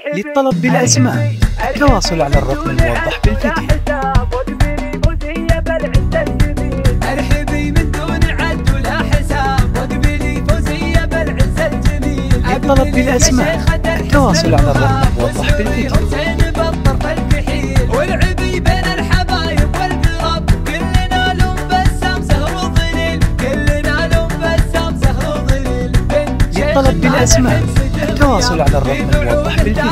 للطلب بالأسماء التواصل على الرقم الموضح بالفيديو. للطلب بالأسماء التواصل على الرقم الموضح بالفيديو. للطلب بالأسماء التواصل على الرقم الموضح بالفيديو.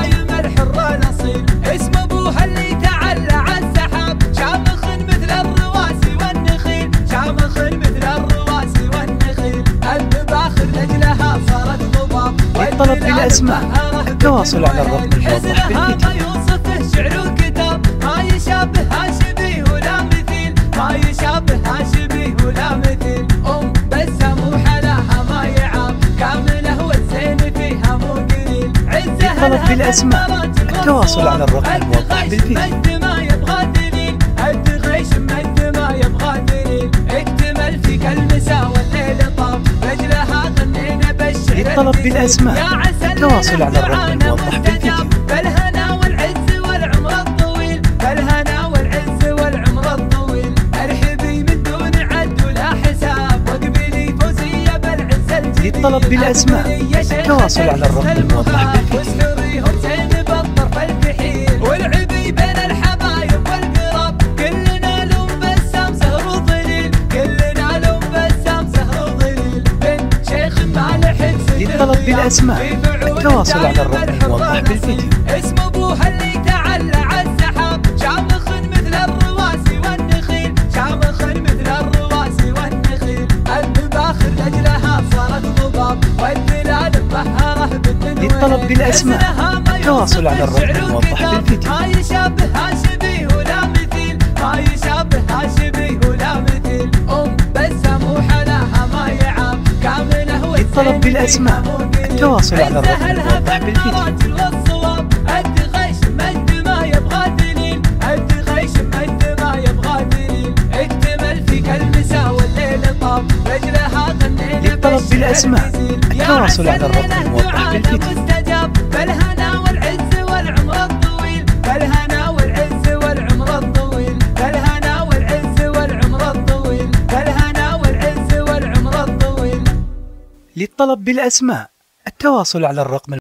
اسم ابوها اللي تعلى عالسحاب، شامخ مثل الرواسي والنخيل، شامخ مثل الرواسي والنخيل، الباخر لجلها صارت ضباب. للطلب بالأسماء التواصل على الرقم الموضح بالفيديو. يوصفه شعر وكتاب، ما يشابهها شبيه ولا مثيل، ما يشابهها شبيه ولا مثيل. بسام وحلاها ما يعاب، كامله والزين فيها مو قليل. للطلب بالأسماء التواصل على الرقم الموضح بالفيديو. مد ما يبغى دليل، الدغيش مد ما يبغى دليل، اكتمل فيك المساء والليل طاب، رجلها غنينا بالشعر. للطلب بالأسماء التواصل على الرقم الموضح بالفيديو. بالهنا والعز والعمر الطويل، بالهنا والعز والعمر الطويل، ارحبي من دون عد ولا حساب، واقبلي فوزية بالعز الجديد. للطلب بالأسماء التواصل على الرقم الموضح بالفيديو. والعبي بين الحبايب والقراب، كلنا لون بسام سهر وظليل، كلنا لون بسام سهر وظليل، بنت شيخ مالح. للطلب بالأسماء التواصل على الرقم الموضح بالفيديو. اسم ابوها اللي تعلى عالسحاب، شامخ مثل الرواسي والنخيل، شامخ مثل الرواسي والنخيل، الباخر لجلها صارت ضباب، والبلاد مبهره بالتنوير. للطلب بالأسماء التواصل على الرقم الموضح بالفيديو. ما يشابهها شبيه ولا مثيل، ما يشابهها شبيه ولا مثيل. بسام وحلاها ما يعاب، كامله. للطلب بالأسماء التواصل على الرقم الموضح بالفيديو. الدغيش مد ما يبغى دليل، الدغيش مد ما يبغى دليل، اكتمل فيك المساء والليل طاب، رجلها غنينا. للطلب بالأسماء التواصل على الرقم الموضح بالفيديو. بالهنا والعز والعمر الطويل، بالهنا والعز والعمر الطويل، بالهنا والعز والعمر الطويل، بالهنا والعز والعمر الطويل. للطلب بالأسماء التواصل على الرقم